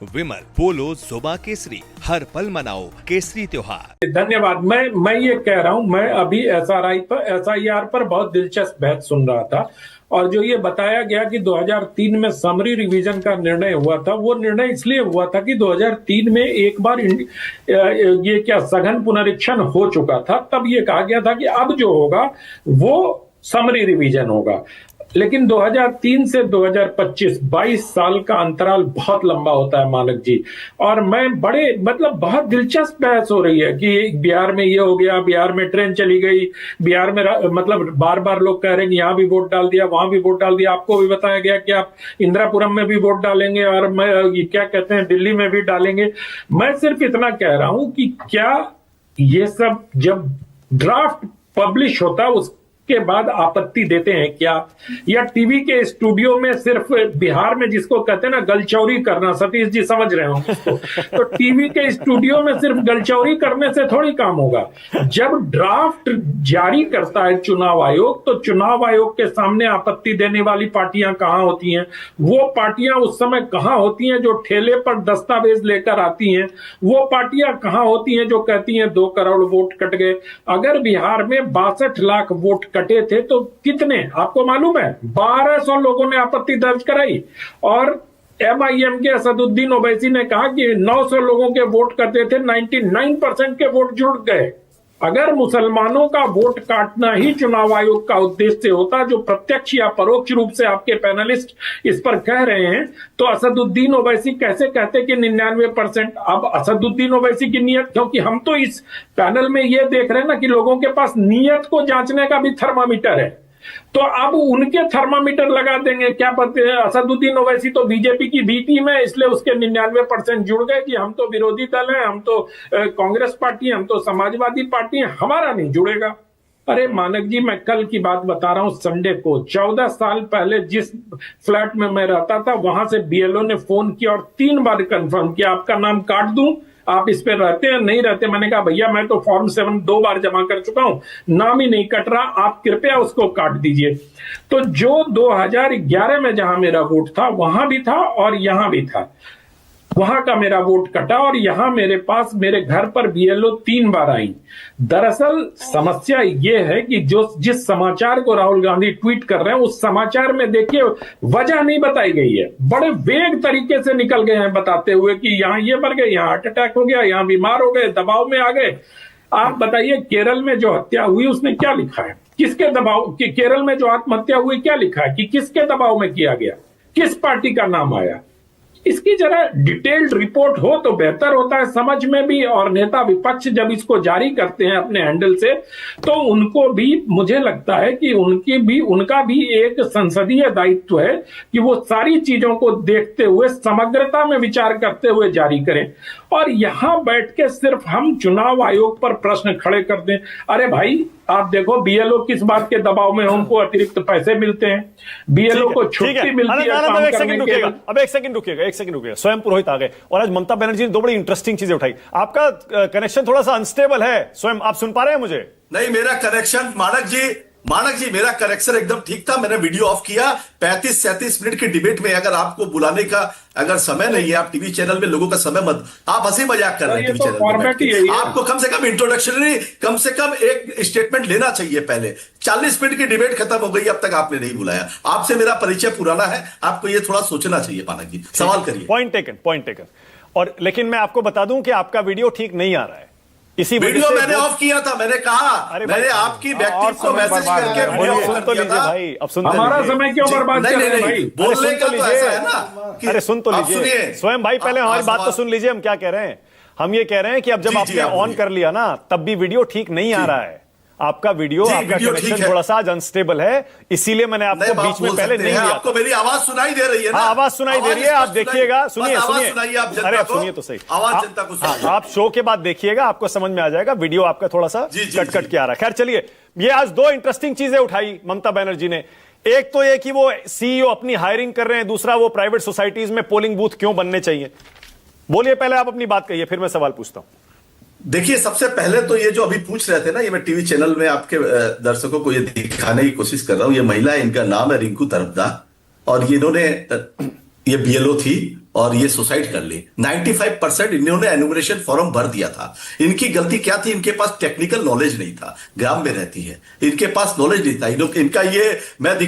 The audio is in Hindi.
विमल पोलो जुबा केसरी, हर पल मनाओ केसरी त्योहार। धन्यवाद। मैं ये कह रहा हूं, मैं अभी एसआईआर पर बहुत दिलचस्प बहस सुन रहा था और जो ये बताया गया कि 2003 में समरी रिवीजन का निर्णय हुआ था, वो निर्णय इसलिए हुआ था कि 2003 में एक बार ये क्या सघन पुनरीक्षण हो चुका था। तब ये कहा गया था कि अब जो होगा वो समरी रिवीजन होगा। लेकिन 2003 से 2025 22 साल का अंतराल बहुत लंबा होता है मानक जी। और मैं बहुत दिलचस्प बहस हो रही है कि बिहार में ये हो गया, बिहार में ट्रेन चली गई, बिहार में बार बार लोग कह रहे हैं कि यहां भी वोट डाल दिया, वहां भी वोट डाल दिया। आपको भी बताया गया कि आप इंदिरापुरम में भी वोट डालेंगे और मैं क्या कहते हैं दिल्ली में भी डालेंगे। मैं सिर्फ इतना कह रहा हूं कि क्या ये सब जब ड्राफ्ट पब्लिश होता है उसके बाद आपत्ति देते हैं क्या, या टीवी के स्टूडियो में सिर्फ बिहार में जिसको कहते हैं ना गलचौरी करना, सतीश जी समझ रहे हो तो टीवी के स्टूडियो में सिर्फ गलचौरी करने से थोड़ी काम होगा। जब ड्राफ्ट जारी करता है चुनाव आयोग, तो चुनाव आयोग के सामने आपत्ति देने वाली पार्टियां कहां होती हैं? वो पार्टियां उस समय कहां होती हैं जो ठेले पर दस्तावेज लेकर आती हैं? वो पार्टियां कहां होती हैं जो कहती हैं 2 करोड़ वोट कट गए? अगर बिहार में 62 लाख वोट कटे थे तो कितने आपको मालूम है? 1200 लोगों ने आपत्ति दर्ज कराई और एमआईएम के असदुद्दीन ओवैसी ने कहा कि 900 लोगों के वोट कटे थे, 99% के वोट जुड़ गए। अगर मुसलमानों का वोट काटना ही चुनाव आयोग का उद्देश्य होता, जो प्रत्यक्ष या परोक्ष रूप से आपके पैनलिस्ट इस पर कह रहे हैं, तो असदुद्दीन ओवैसी कैसे कहते कि 99%? अब असदुद्दीन ओवैसी की नीयत, क्योंकि हम तो इस पैनल में ये देख रहे हैं ना कि लोगों के पास नीयत को जांचने का भी थर्मामीटर है, तो अब उनके थर्मामीटर लगा देंगे। क्या पता है असदुद्दीन ओवैसी तो बीजेपी की बी टीम है, इसलिए उसके 99% जुड़ गए कि हम तो विरोधी दल हैं, हम तो कांग्रेस पार्टी, हम तो समाजवादी पार्टी हैं, हमारा नहीं जुड़ेगा। अरे मानक जी, मैं कल की बात बता रहा हूं, संडे को 14 साल पहले जिस फ्लैट में मैं रहता था वहां से बीएलओ ने फोन किया और 3 बार कंफर्म किया आपका नाम काट दूं, आप इस पे रहते हैं नहीं रहते? मैंने कहा भैया मैं तो फॉर्म 7 2 बार जमा कर चुका हूं, नाम ही नहीं कट रहा, आप कृपया उसको काट दीजिए। तो जो 2011 में जहां मेरा वोट था वहां भी था और यहां भी था, वहां का मेरा वोट कटा और यहां मेरे पास मेरे घर पर बीएलओ 3 बार आई। दरअसल समस्या यह है कि जिस समाचार को राहुल गांधी ट्वीट कर रहे हैं उस समाचार में देखिए वजह नहीं बताई गई है, बड़े वेग तरीके से निकल गए हैं बताते हुए कि यहां ये मर गए, यहां हार्ट अटैक हो गया, यहां बीमार हो गए, दबाव में आ गए। आप बताइए केरल में जो हत्या हुई उसने क्या लिखा है? किसके दबाव कि केरल में जो आत्महत्या हुई क्या लिखा है कि किसके दबाव में किया गया, किस पार्टी का नाम आया? इसकी जरा डिटेल्ड रिपोर्ट हो तो बेहतर होता है समझ में भी। और नेता विपक्ष जब इसको जारी करते हैं अपने हैंडल से, तो उनको भी, मुझे लगता है कि उनका भी एक संसदीय दायित्व है कि वो सारी चीजों को देखते हुए समग्रता में विचार करते हुए जारी करें। और यहां बैठ के सिर्फ हम चुनाव आयोग पर प्रश्न खड़े कर दें। अरे भाई आप देखो बीएलओ किस बात के दबाव में, उनको अतिरिक्त पैसे मिलते हैं, बीएलओ को छुट्टी मिलती है काम करने के। अब एक सेकंड रुकिएगा। स्वयं पुरोहित आ गए और आज ममता बनर्जी ने 2 बड़ी इंटरेस्टिंग चीजें उठाई। आपका कनेक्शन थोड़ा सा अनस्टेबल है स्वयं, आप सुन पा रहे हैं मुझे? नहीं, मेरा कनेक्शन मानक जी मेरा करेक्शन एकदम ठीक था। मैंने वीडियो ऑफ किया। 35-37 मिनट की डिबेट में अगर आपको बुलाने का अगर समय नहीं है, आप टीवी चैनल में लोगों का समय मत, आप हंसी मजाक कर रहे हैं टीवी चैनल में। आपको कम से कम इंट्रोडक्शनरी कम से कम एक स्टेटमेंट लेना चाहिए पहले। 40 मिनट की डिबेट खत्म हो गई, अब तक आपने नहीं बुलाया। आपसे मेरा परिचय पुराना है, आपको ये थोड़ा सोचना चाहिए मानक जी। सवाल करिए। Point taken. और लेकिन मैं आपको बता दूं कि आपका वीडियो ठीक नहीं आ रहा है, इसी वीडियो मैंने ऑफ किया था। मैंने कहा, मैंने आपकी व्यक्ति को मैसेज करके वीडियो ऑफ कर दिया था। भाई अब सुन, हमारा समय क्यों बर्बाद कर रहे हैं भाई? बोलने का तो ऐसा है ना कि अरे सुन तो लीजिए स्वयं भाई, पहले हमारी बात तो सुन लीजिए। हम क्या कह रहे हैं? हम ये कह रहे हैं कि अब जब आपने ऑन कर लिया ना, तब भी वीडियो ठीक नहीं आ रहा है। आपका वीडियो, आपका कनेक्शन थोड़ा सा अनस्टेबल है, इसीलिए मैंने आपको बीच में पहले नहीं लिया। आपको मेरी आवाज सुनाई दे रही है ना? आवाज सुनाई दे रही है, आप देखिएगा, सुनिए। अरे सुनिए तो सही, आवाज जनता को। आप शो के बाद देखिएगा, आपको समझ में आ जाएगा। वीडियो आपका थोड़ा सा कट के आ रहा है। खैर चलिए, ये आज 2 इंटरेस्टिंग चीजें उठाई ममता बनर्जी ने। एक तो ये कि वो सीईओ अपनी हायरिंग कर रहे हैं, दूसरा वो प्राइवेट सोसाइटीज में पोलिंग बूथ क्यों बनने चाहिए। बोलिए, पहले आप अपनी बात कहिए, फिर मैं सवाल पूछता हूं। देखिए, सबसे पहले तो ये जो अभी पूछ रहे थे ना, ये मैं टीवी चैनल में आपके दर्शकों को ये दिखाने की कोशिश कर रहा हूं। ये महिला है, इनका नाम है रिंकू तरफदार और ये इन्होंने ये बीएलओ थी और ये सुसाइड कर ली। 95% इन्होंने एनुमरेशन फॉर्म भर दिया था। इनकी गलती क्या थी? इनके पास टेक्निकल नॉलेज नहीं था। ग्राम में रहती है, इनके पास नॉलेज नहीं था। इनका ये मैं दिखा